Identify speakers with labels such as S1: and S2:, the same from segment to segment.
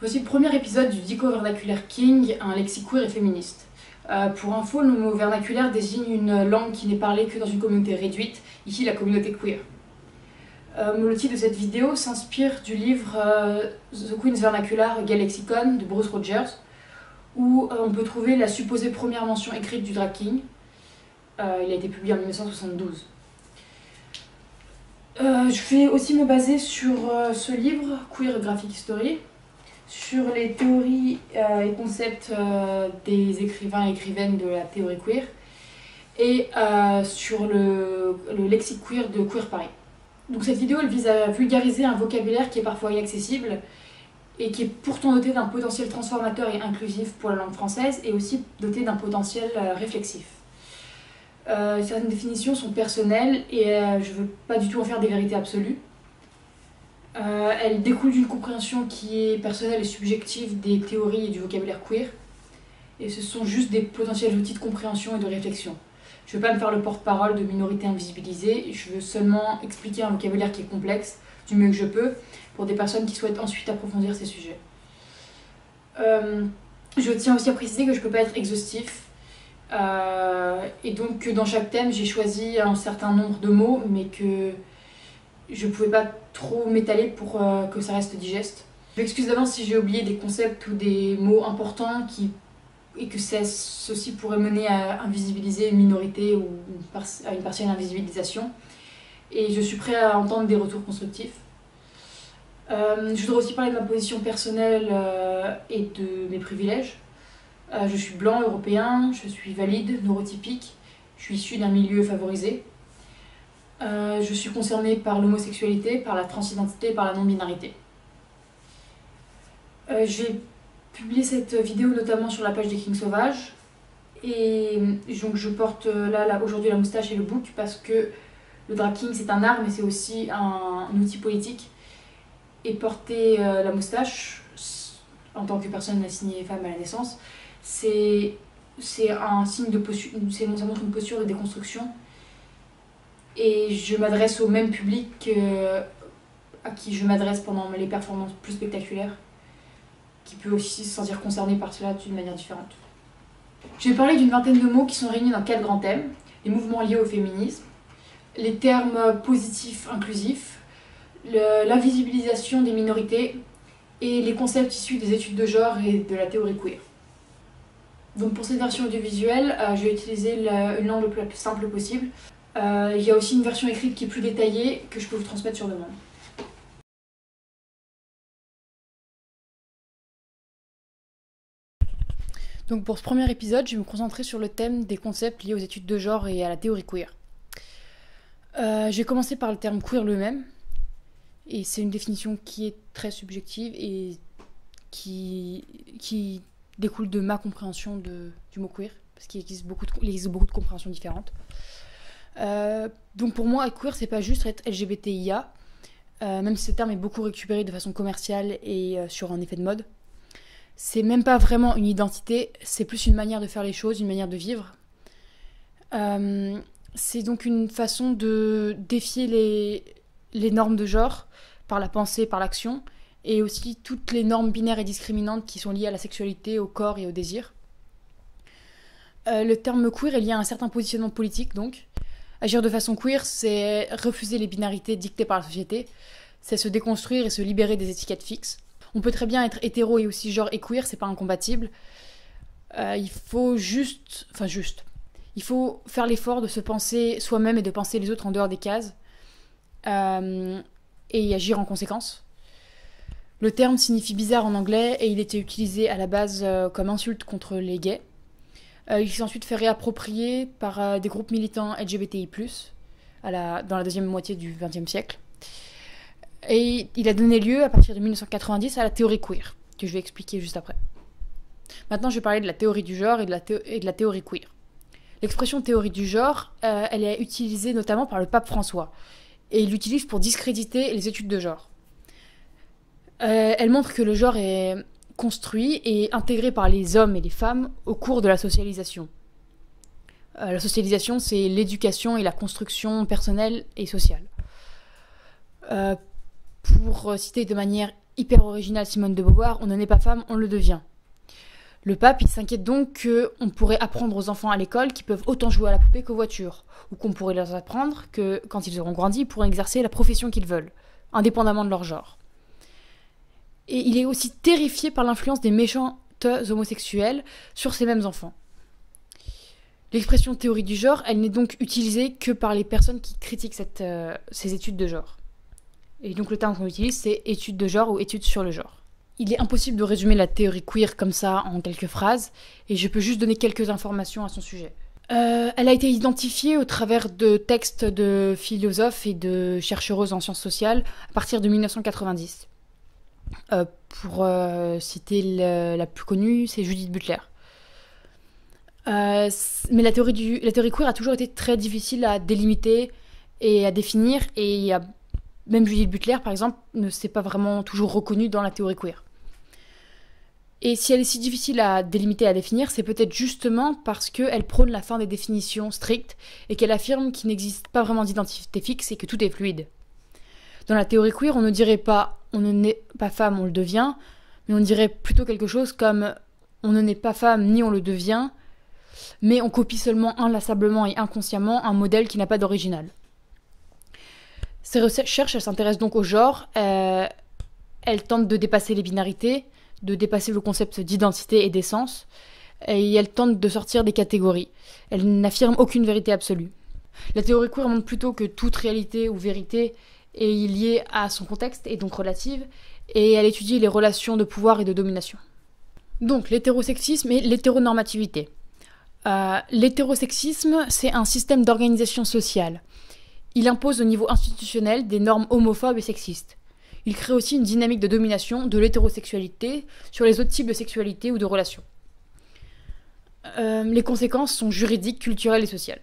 S1: Voici le premier épisode du Dico Vernaculaire King, un lexique queer et féministe. Pour info, le mot vernaculaire désigne une langue qui n'est parlée que dans une communauté réduite, ici la communauté queer. Le titre de cette vidéo s'inspire du livre The Queen's Vernacular Gay Lexicon de Bruce Rogers, où on peut trouver la supposée première mention écrite du drag king. Il a été publié en 1972. Je vais aussi me baser sur ce livre, Queer Graphic History, sur les théories et concepts des écrivains et écrivaines de la théorie queer, et sur le lexique queer de Queer Paris. Donc cette vidéo elle vise à vulgariser un vocabulaire qui est parfois inaccessible et qui est pourtant doté d'un potentiel transformateur et inclusif pour la langue française, et aussi doté d'un potentiel réflexif. Certaines définitions sont personnelles et je ne veux pas du tout en faire des vérités absolues. Elles découlent d'une compréhension qui est personnelle et subjective des théories et du vocabulaire queer, et ce sont juste des potentiels outils de compréhension et de réflexion. Je ne veux pas me faire le porte-parole de minorités invisibilisées, je veux seulement expliquer un vocabulaire qui est complexe, du mieux que je peux, pour des personnes qui souhaitent ensuite approfondir ces sujets. Je tiens aussi à préciser que je ne peux pas être exhaustif, et donc que dans chaque thème j'ai choisi un certain nombre de mots, mais que je ne pouvais pas trop m'étaler pour que ça reste digeste. Je m'excuse d'avance si j'ai oublié des concepts ou des mots importants et que ceci pourrait mener à invisibiliser une minorité ou à une partielle invisibilisation. Et je suis prêt à entendre des retours constructifs. Je voudrais aussi parler de ma position personnelle et de mes privilèges. Je suis blanc, européen, je suis valide, neurotypique, je suis issu d'un milieu favorisé. Je suis concernée par l'homosexualité, par la transidentité et par la non-binarité. J'ai publié cette vidéo notamment sur la page des Kings Sauvages, et donc je porte aujourd'hui la moustache et le bouc parce que le drag king c'est un art mais c'est aussi un outil politique, et porter la moustache en tant que personne assignée femme à la naissance, c'est un signe de posture, ça montre une posture de déconstruction. Et je m'adresse au même public à qui je m'adresse pendant les performances plus spectaculaires, qui peut aussi se sentir concerné par cela d'une manière différente. Je vais parler d'une vingtaine de mots qui sont réunis dans 4 grands thèmes: les mouvements liés au féminisme, les termes positifs inclusifs, l'invisibilisation des minorités et les concepts issus des études de genre et de la théorie queer. Donc pour cette version audiovisuelle, je vais utiliser une langue la plus simple possible. Il y a aussi une version écrite qui est plus détaillée que je peux vous transmettre sur demande. Donc pour ce premier épisode, je vais me concentrer sur le thème des concepts liés aux études de genre et à la théorie queer. Je vais commencer par le terme queer lui-même, et c'est une définition qui est très subjective et qui découle de ma compréhension du mot queer, parce qu'il existe beaucoup de compréhensions différentes. Donc pour moi, être queer, c'est pas juste être LGBTIA, même si ce terme est beaucoup récupéré de façon commerciale et sur un effet de mode. C'est même pas vraiment une identité, c'est plus une manière de faire les choses, une manière de vivre. C'est donc une façon de défier les normes de genre par la pensée, par l'action, et aussi toutes les normes binaires et discriminantes qui sont liées à la sexualité, au corps et au désir. Le terme queer est lié à un certain positionnement politique, donc. Agir de façon queer, c'est refuser les binarités dictées par la société, c'est se déconstruire et se libérer des étiquettes fixes. On peut très bien être hétéro et aussi genre et queer, c'est pas incompatible. Il faut il faut faire l'effort de se penser soi-même et de penser les autres en dehors des cases, et y agir en conséquence. Le terme signifie bizarre en anglais et il était utilisé à la base comme insulte contre les gays. Il s'est ensuite fait réapproprier par des groupes militants LGBTI+, dans la deuxième moitié du XXe siècle. Et il a donné lieu, à partir de 1990, à la théorie queer, que je vais expliquer juste après. Maintenant, je vais parler de la théorie du genre et de la théorie queer. L'expression théorie du genre, elle est utilisée notamment par le pape François, et il l'utilise pour discréditer les études de genre. Elle montre que le genre est construit et intégré par les hommes et les femmes au cours de la socialisation. La socialisation, c'est l'éducation et la construction personnelle et sociale. Pour citer de manière hyper originale Simone de Beauvoir, on ne naît pas femme, on le devient. Le pape, il s'inquiète donc qu'on pourrait apprendre aux enfants à l'école qu'ils peuvent autant jouer à la poupée qu'aux voitures, ou qu'on pourrait leur apprendre que, quand ils auront grandi, ils pourront exercer la profession qu'ils veulent, indépendamment de leur genre. Et il est aussi terrifié par l'influence des méchantes homosexuels sur ces mêmes enfants. L'expression théorie du genre, elle n'est donc utilisée que par les personnes qui critiquent ces études de genre. Et donc le terme qu'on utilise, c'est études de genre ou études sur le genre. Il est impossible de résumer la théorie queer comme ça en quelques phrases, et je peux juste donner quelques informations à son sujet. Elle a été identifiée au travers de textes de philosophes et de chercheuses en sciences sociales à partir de 1990. Pour citer la plus connue, c'est Judith Butler. Mais la théorie queer a toujours été très difficile à délimiter et à définir, et même Judith Butler, par exemple, ne s'est pas vraiment toujours reconnue dans la théorie queer. Et si elle est si difficile à délimiter et à définir, c'est peut-être justement parce qu'elle prône la fin des définitions strictes et qu'elle affirme qu'il n'existe pas vraiment d'identité fixe et que tout est fluide. Dans la théorie queer, on ne dirait pas « on ne naît pas femme, on le devient », mais on dirait plutôt quelque chose comme « on ne naît pas femme ni on le devient », mais on copie seulement inlassablement et inconsciemment un modèle qui n'a pas d'original. Ces recherches, elles s'intéressent donc au genre, elles tentent de dépasser les binarités, de dépasser le concept d'identité et d'essence, et elles tentent de sortir des catégories. Elles n'affirment aucune vérité absolue. La théorie queer montre plutôt que toute réalité ou vérité est liée à son contexte et donc relative, et elle étudie les relations de pouvoir et de domination. Donc, l'hétérosexisme et l'hétéronormativité. L'hétérosexisme, c'est un système d'organisation sociale. Il impose au niveau institutionnel des normes homophobes et sexistes. Il crée aussi une dynamique de domination de l'hétérosexualité sur les autres types de sexualité ou de relations. Les conséquences sont juridiques, culturelles et sociales.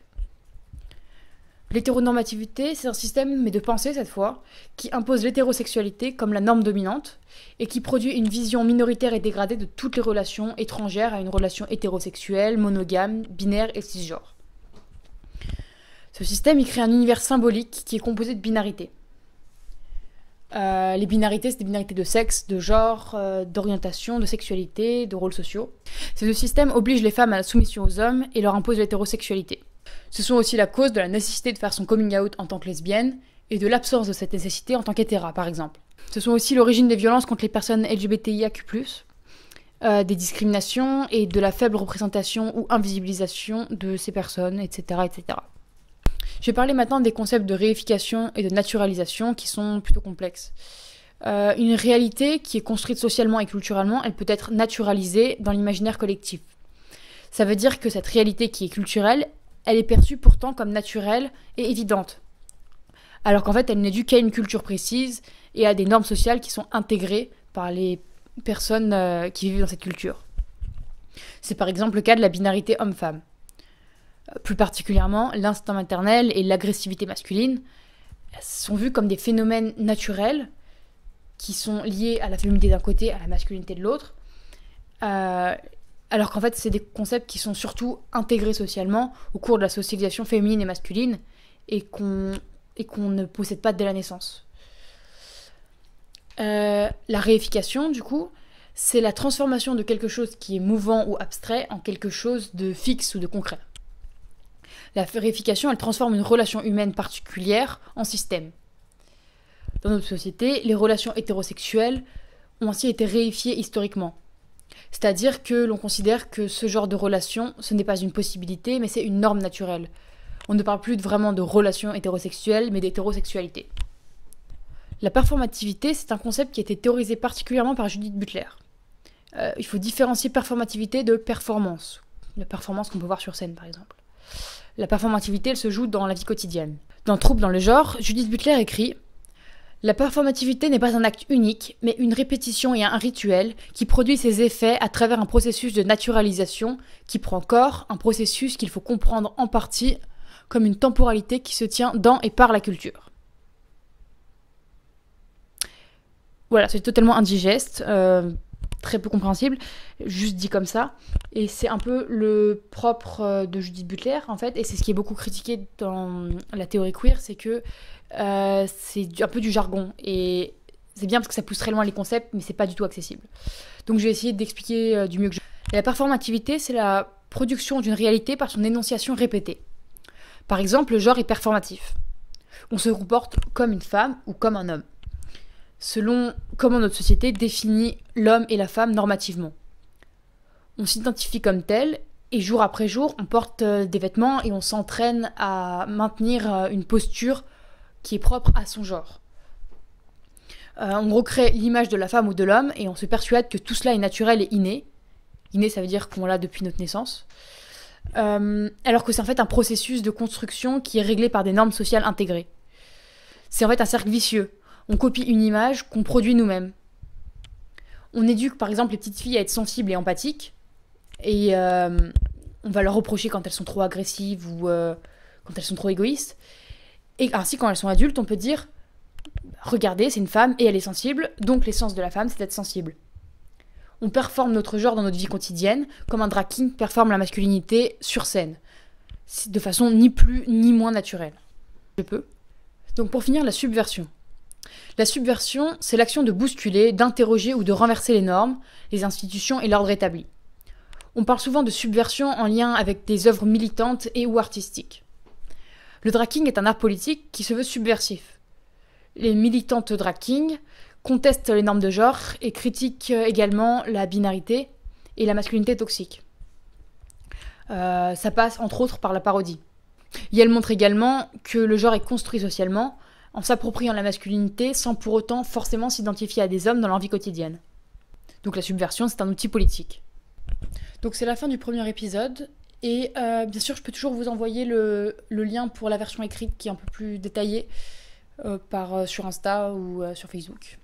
S1: L'hétéronormativité, c'est un système, mais de pensée cette fois, qui impose l'hétérosexualité comme la norme dominante et qui produit une vision minoritaire et dégradée de toutes les relations étrangères à une relation hétérosexuelle, monogame, binaire et cisgenre. Ce système, il crée un univers symbolique qui est composé de binarités. Les binarités, c'est des binarités de sexe, de genre, d'orientation, de sexualité, de rôles sociaux. Ces deux systèmes obligent les femmes à la soumission aux hommes et leur imposent l'hétérosexualité. Ce sont aussi la cause de la nécessité de faire son coming out en tant que lesbienne et de l'absence de cette nécessité en tant qu'hétéra, par exemple. Ce sont aussi l'origine des violences contre les personnes LGBTIAQ+, des discriminations et de la faible représentation ou invisibilisation de ces personnes, etc., etc. Je vais parler maintenant des concepts de réification et de naturalisation qui sont plutôt complexes. Une réalité qui est construite socialement et culturellement, elle peut être naturalisée dans l'imaginaire collectif. Ça veut dire que cette réalité qui est culturelle, elle est perçue pourtant comme naturelle et évidente. Alors qu'en fait, elle n'est due qu'à une culture précise et à des normes sociales qui sont intégrées par les personnes qui vivent dans cette culture. C'est par exemple le cas de la binarité homme-femme. Plus particulièrement, l'instinct maternel et l'agressivité masculine sont vus comme des phénomènes naturels qui sont liés à la féminité d'un côté, à la masculinité de l'autre, alors qu'en fait, c'est des concepts qui sont surtout intégrés socialement au cours de la socialisation féminine et masculine et qu'on ne possède pas dès la naissance. La réification, du coup, c'est la transformation de quelque chose qui est mouvant ou abstrait en quelque chose de fixe ou de concret. La réification, elle transforme une relation humaine particulière en système. Dans notre société, les relations hétérosexuelles ont ainsi été réifiées historiquement. C'est-à-dire que l'on considère que ce genre de relation, ce n'est pas une possibilité, mais c'est une norme naturelle. On ne parle plus vraiment de relations hétérosexuelles, mais d'hétérosexualité. La performativité, c'est un concept qui a été théorisé particulièrement par Judith Butler. Il faut différencier performativité de performance. La performance qu'on peut voir sur scène, par exemple. La performativité, elle se joue dans la vie quotidienne. Dans Troubles dans le genre, Judith Butler écrit « La performativité n'est pas un acte unique, mais une répétition et un rituel qui produit ses effets à travers un processus de naturalisation qui prend corps, un processus qu'il faut comprendre en partie comme une temporalité qui se tient dans et par la culture. » Voilà, c'est totalement indigeste, très peu compréhensible, juste dit comme ça. Et c'est un peu le propre de Judith Butler, en fait, et c'est ce qui est beaucoup critiqué dans la théorie queer, c'est que c'est un peu du jargon. Et C'est bien parce que ça pousse très loin les concepts, mais c'est pas du tout accessible. Donc je vais essayer d'expliquer du mieux que je peux. La performativité, c'est la production d'une réalité par son énonciation répétée. Par exemple, le genre est performatif. On se comporte comme une femme ou comme un homme, selon comment notre société définit l'homme et la femme normativement. On s'identifie comme tel, et jour après jour, on porte des vêtements et on s'entraîne à maintenir une posture qui est propre à son genre. On recrée l'image de la femme ou de l'homme et on se persuade que tout cela est naturel et inné. Inné, ça veut dire qu'on l'a depuis notre naissance. Alors que c'est en fait un processus de construction qui est réglé par des normes sociales intégrées. C'est en fait un cercle vicieux. On copie une image qu'on produit nous-mêmes. On éduque par exemple les petites filles à être sensibles et empathiques, et on va leur reprocher quand elles sont trop agressives ou quand elles sont trop égoïstes. Et ainsi, quand elles sont adultes, on peut dire « Regardez, c'est une femme et elle est sensible, donc l'essence de la femme, c'est d'être sensible ». On performe notre genre dans notre vie quotidienne, comme un drag king performe la masculinité sur scène, de façon ni plus ni moins naturelle. Je peux. Donc pour finir, la subversion. La subversion, c'est l'action de bousculer, d'interroger ou de renverser les normes, les institutions et l'ordre établi. On parle souvent de subversion en lien avec des œuvres militantes et ou artistiques. Le drag king est un art politique qui se veut subversif. Les militantes drag king contestent les normes de genre et critiquent également la binarité et la masculinité toxique. Ça passe entre autres par la parodie. Et elle montre également que le genre est construit socialement en s'appropriant la masculinité sans pour autant forcément s'identifier à des hommes dans leur vie quotidienne. Donc la subversion, c'est un outil politique. Donc c'est la fin du premier épisode. Et bien sûr, je peux toujours vous envoyer le lien pour la version écrite qui est un peu plus détaillée sur Insta ou sur Facebook.